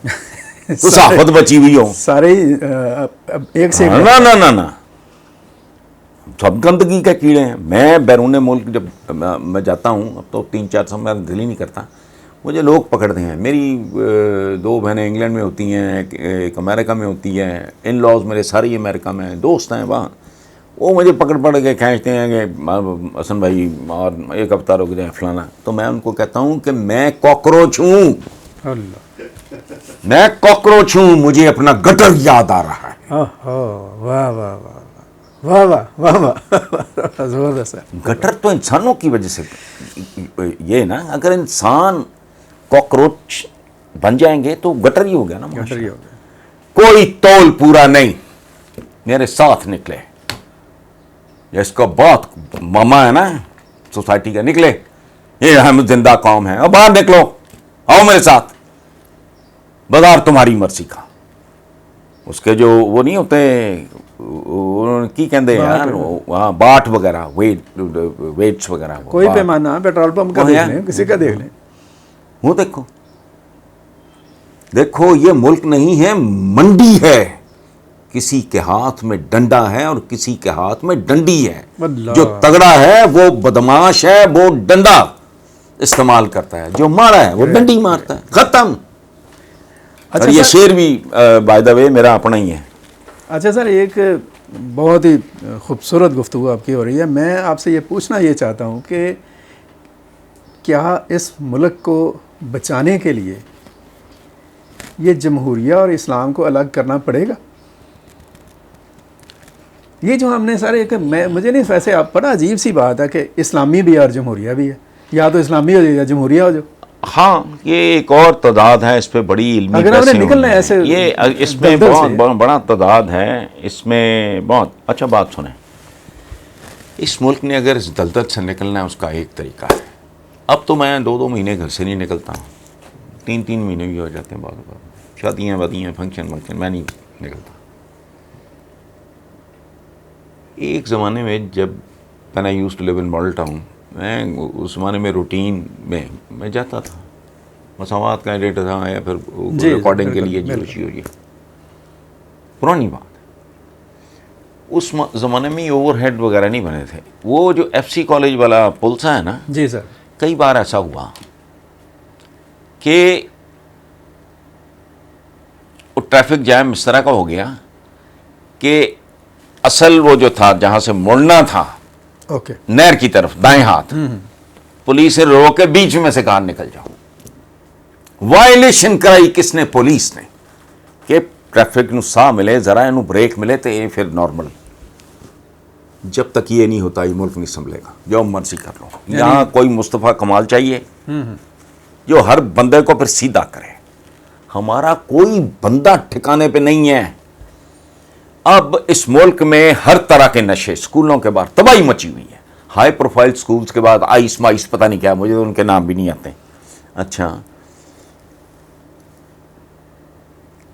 تو صحافت بچی ہوئی ہو سارے ایک سے نا سب گندگی کے کیڑے ہیں. میں بیرون ملک جب میں جاتا ہوں, اب تو 3-4 سال میں دل ہی نہیں کرتا, مجھے لوگ پکڑتے ہیں. میری 2 بہنیں انگلینڈ میں ہوتی ہیں, ایک امریکہ میں ہوتی ہے, ان لاز میرے سارے امریکہ میں, دوست ہیں وہاں. وہ مجھے پکڑ کے کھینچتے ہیں کہ حسن بھائی اور ایک ہفتہ رک جائیں فلانا. تو میں ان کو کہتا ہوں کہ میں کاکروچ ہوں, میں کاکروچ ہوں, مجھے اپنا گٹر یاد آ رہا ہے. واہ واہ واہ واہ واہ واہ, زبردست ہے. گٹر تو انسانوں کی وجہ سے یہ نا, اگر انسان کاکروچ بن جائیں گے تو گٹر ہی ہو گیا نا. گٹر ہی ہو گیا. کوئی تول پورا نہیں, میرے ساتھ نکلے, جس کا بہت ماما ہے نا سوسائٹی کا, نکلے, یہ ہم زندہ قوم ہیں, اور باہر نکلو, آؤ میرے ساتھ, بازار تمہاری مرضی کا. اس کے جو وہ نہیں ہوتے کی کہندے یار وہاں باٹ وغیرہ, ویٹس وغیرہ, کوئی پیمانہ پیٹرول پمپ کا دیکھ لیں, کسی کا دیکھ لیں, وہ دیکھو یہ ملک نہیں ہے, منڈی ہے. کسی کے ہاتھ میں ڈنڈا ہے اور کسی کے ہاتھ میں ڈنڈی ہے. جو تگڑا ہے وہ بدماش ہے, وہ ڈنڈا استعمال کرتا ہے, جو مارا ہے وہ ڈنڈی مارتا ہے, ختم. اور یہ شعر بھی بائی دا وے میرا اپنا ہی ہے. اچھا سر, ایک بہت ہی خوبصورت گفتگو آپ کی ہو رہی ہے. میں آپ سے یہ پوچھنا یہ چاہتا ہوں کہ کیا اس ملک کو بچانے کے لیے یہ جمہوریہ اور اسلام کو الگ کرنا پڑے گا؟ یہ جو ہم نے سارے مجھے نہیں, ویسے آپ بڑا عجیب سی بات ہے کہ اسلامی بھی اور جمہوریہ بھی ہے, یا تو اسلامی ہو جائے یا جمہوریہ ہو جائے. ہاں یہ ایک اور تعداد ہے, اس پہ بڑی علمی اگر ہم نے نکلنا ہے ایسے, یہ اس میں بہت بڑا تعداد ہے. اس میں بہت اچھا بات سنیں, اس ملک نے اگر اس دلدل سے نکلنا ہے اس کا ایک طریقہ ہے. اب تو میں 2 مہینے گھر سے نہیں نکلتا ہوں, 3 مہینے بھی ہو جاتے ہیں, بعض شادیاں وادیاں فنکشن میں نہیں نکلتا. ایک زمانے میں جب when I used to live in model town, میں اس زمانے میں روٹین میں جاتا تھا, مساوات کا ایڈیٹر تھا یا پھر ریکارڈنگ کے لیے جی پرانی بات. اس زمانے میں اوور ہیڈ وغیرہ نہیں بنے تھے. وہ جو ایف سی کالج والا پل سا ہے نا, جی سر, کئی بار ایسا ہوا کہ وہ ٹریفک جام اس طرح کا ہو گیا کہ اصل وہ جو تھا جہاں سے مڑنا تھا اوکے, نہر کی طرف دائیں ہاتھ, پولیس نے روک کے بیچ میں سے کہا نکل جاؤ. وائلیشن کرائی کس نے؟ پولیس نے, کہ ٹریفک نو ساہ ملے, ذرا انہوں بریک ملے تو یہ پھر نارمل. جب تک یہ نہیں ہوتا یہ ملک نہیں سنبھلے گا, جو مرضی کر لو. یہاں کوئی مصطفیٰ کمال چاہیے جو ہر بندے کو پھر سیدھا کرے, ہمارا کوئی بندہ ٹھکانے پہ نہیں ہے. اب اس ملک میں ہر طرح کے نشے اسکولوں کے باہر تباہی مچی ہوئی ہے. ہائی پروفائل اسکولز کے بعد آئس مائس پتہ نہیں کیا, مجھے تو ان کے نام بھی نہیں آتے. اچھا,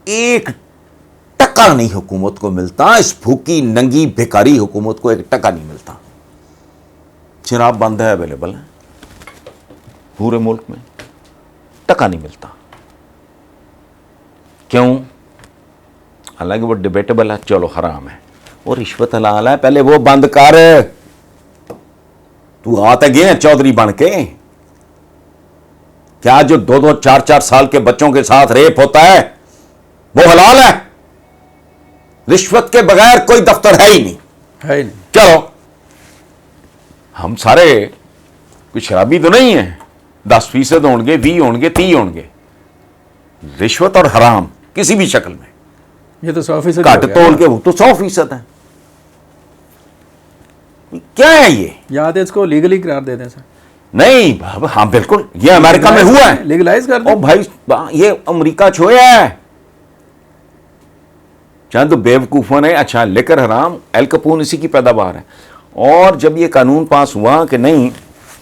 ایک ٹکا نہیں حکومت کو ملتا, اس بھوکی ننگی بھیکاری حکومت کو ایک ٹکا نہیں ملتا. شراب بند ہے, اویلیبل ہے پورے ملک میں, ٹکا نہیں ملتا. کیوں؟ حالانکہ وہ ڈیبیٹیبل ہے, چلو حرام ہے. اور رشوت حلال ہے, پہلے وہ بند کر. تو آتے گئے چودھری بن کے, کیا جو 2-2 4-4 سال کے بچوں کے ساتھ ریپ ہوتا ہے وہ حلال ہے؟ رشوت کے بغیر کوئی دفتر ہے ہی نہیں. ہے نہیں. چلو ہم سارے کوئی شرابی تو نہیں ہیں, 10% ہوں گے, 20 ہوں گے, 30 ہوں گے. رشوت اور حرام کسی بھی شکل میں یہ تو 100% کاٹ تول کے وہ تو 100% ہے. کیا ہے یہ؟ یا تو اس کو لیگلی قرار دے دیں سر. نہیں, ہاں بالکل, یہ امریکہ میں ہوا ہے. لیگلائز کر دیں. او بھائی, یہ امریکہ چھویا ہے. چند بیوقوفوں نے, اچھا لیکر حرام, ایل کپون اسی کی پیداوار ہے. اور جب یہ قانون پاس ہوا کہ نہیں,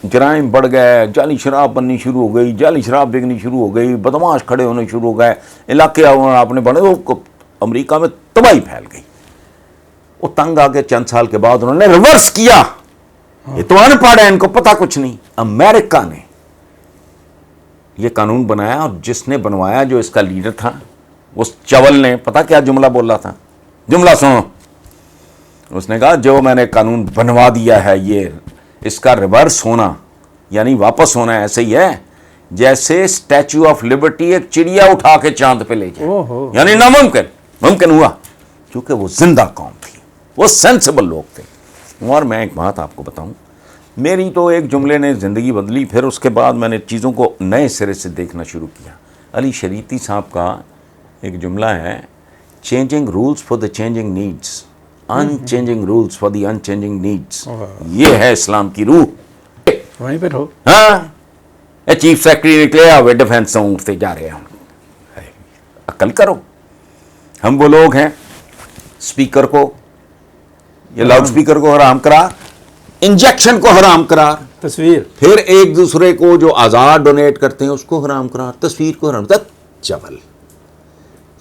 جرائم بڑھ گئے, جعلی شراب بننی شروع ہو گئی, جعلی شراب بکنی شروع ہو گئی, بدماش کھڑے ہونے شروع ہو گئے, علاقے آپ نے بڑھے, وہ امریکہ میں تباہی پھیل گئی. وہ تنگ آ کے چند سال کے بعد انہوں نے ریورس کیا. یہ تو ان پڑھ ہے, ان کو پتہ کچھ نہیں. امریکہ نے یہ قانون بنایا, اور جس نے بنوایا, جو اس کا لیڈر تھا, اس چول نے پتہ کیا جملہ بولا تھا؟ جملہ سنو. اس نے کہا جو میں نے قانون بنوا دیا ہے, یہ اس کا ریورس ہونا یعنی واپس ہونا ایسے ہی ہے جیسے اسٹیچو آف لبرٹی ایک چڑیا اٹھا کے چاند پہ لے جائے. یعنی ناممکن. ممکن ہوا کیونکہ وہ زندہ قوم تھی, وہ سینسیبل لوگ تھے. اور میں ایک بات آپ کو بتاؤں, میری تو ایک جملے نے زندگی بدلی. پھر اس کے بعد میں نے چیزوں کو نئے سرے سے دیکھنا شروع کیا. علی شریعتی صاحب کا ایک جملہ ہے, changing rules for the changing needs, unchanging rules for the unchanging needs. یہ ہے اسلام کی روح. وہیں پہ ہو. ہاں, چیف سیکرٹری نکلے ہوئے ڈیفینس سے اٹھتے جا رہے ہیں. عقل کرو. ہم وہ لوگ ہیں اسپیکر کو, یہ لاؤڈ اسپیکر کو حرام قرار, انجیکشن کو حرام قرار, تصویر, پھر ایک دوسرے کو جو آزاد ڈونیٹ کرتے ہیں اس کو حرام قرار, تصویر کو حرام. تک چول,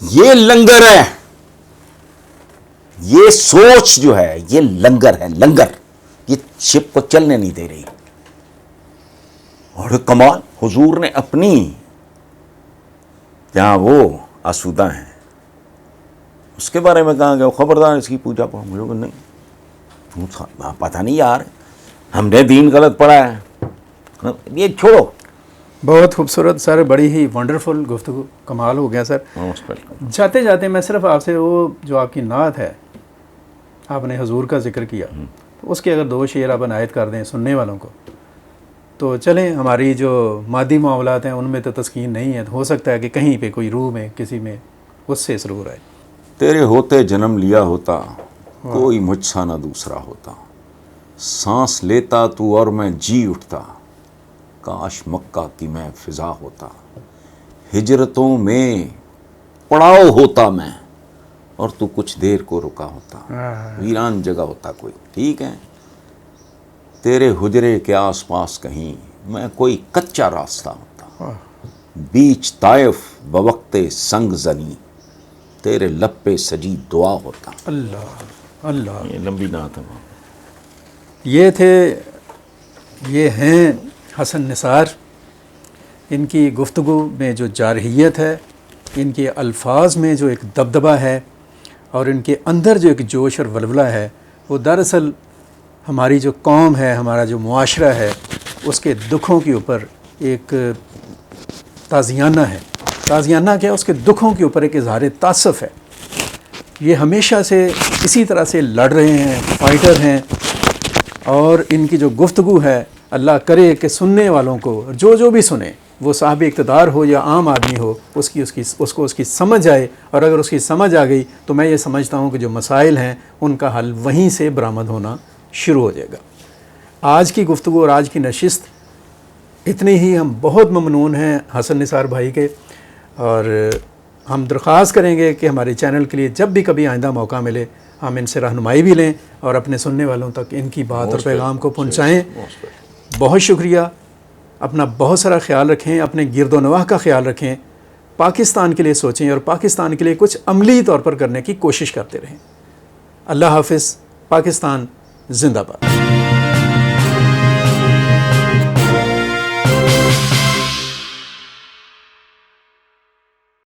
یہ لنگر ہے. یہ سوچ جو ہے یہ لنگر ہے, لنگر. یہ شپ کو چلنے نہیں دے رہی. اور کمال, حضور نے اپنی, جہاں وہ آسودہ ہیں اس کے بارے میں کہا کہ خبردار اس کی پوجا پڑھو. مجھے کہ نہیں, پتہ نہیں یار, ہم نے دین غلط پڑھا ہے, یہ چھوڑو. بہت خوبصورت سر, بڑی ہی ونڈرفل گفتگو, کمال ہو گیا سر. جاتے جاتے میں صرف آپ سے وہ جو آپ کی نعت ہے, آپ نے حضور کا ذکر کیا, تو اس کے اگر 2 شعر آپ عنایت کر دیں سننے والوں کو, تو چلیں. ہماری جو مادی معاملات ہیں ان میں تو تسکین نہیں ہے, ہو سکتا ہے کہ کہیں پہ کوئی روح میں کسی میں اس سے سرور آئے. تیرے ہوتے جنم لیا ہوتا, کوئی مجھ سا نہ دوسرا ہوتا, سانس لیتا تو اور میں جی اٹھتا, کاش مکہ کی میں فضا ہوتا, ہجرتوں میں پڑاؤ ہوتا میں, اور تو کچھ دیر کو رکا ہوتا, ویران جگہ ہوتا کوئی. ٹھیک ہے, تیرے حجرے کے آس پاس کہیں میں کوئی کچا راستہ ہوتا, بیچ طائف بوقت سنگ زنی, تیرے لب پہ سجی دعا ہوتا. اللہ اللہ, یہ لمبی نعت ہے. یہ تھے, یہ ہیں حسن نثار. ان کی گفتگو میں جو جارحیت ہے, ان کے الفاظ میں جو ایک دبدبہ ہے, اور ان کے اندر جو ایک جوش اور ولولہ ہے, وہ دراصل ہماری جو قوم ہے, ہمارا جو معاشرہ ہے, اس کے دکھوں کے اوپر ایک تازیانہ ہے. تازیانہ کیا, اس کے دکھوں کے اوپر ایک اظہار تاسف ہے. یہ ہمیشہ سے اسی طرح سے لڑ رہے ہیں, فائٹر ہیں, اور ان کی جو گفتگو ہے, اللہ کرے کہ سننے والوں کو جو بھی سنے, وہ صاحب اقتدار ہو یا عام آدمی ہو, اس کی سمجھ آئے. اور اگر اس کی سمجھ آ گئی تو میں یہ سمجھتا ہوں کہ جو مسائل ہیں ان کا حل وہیں سے برآمد ہونا شروع ہو جائے گا. آج کی گفتگو اور آج کی نشست اتنی ہی ہم بہت ممنون ہیں حسن نثار بھائی کے. اور ہم درخواست کریں گے کہ ہمارے چینل کے لیے جب بھی کبھی آئندہ موقع ملے ہم ان سے رہنمائی بھی لیں اور اپنے سننے والوں تک ان کی بات اور پیغام کو پہنچائیں. بہت شکریہ. اپنا بہت سارا خیال رکھیں, اپنے گرد و نواح کا خیال رکھیں, پاکستان کے لیے سوچیں اور پاکستان کے لیے کچھ عملی طور پر کرنے کی کوشش کرتے رہیں. اللہ حافظ. پاکستان زندہ باد.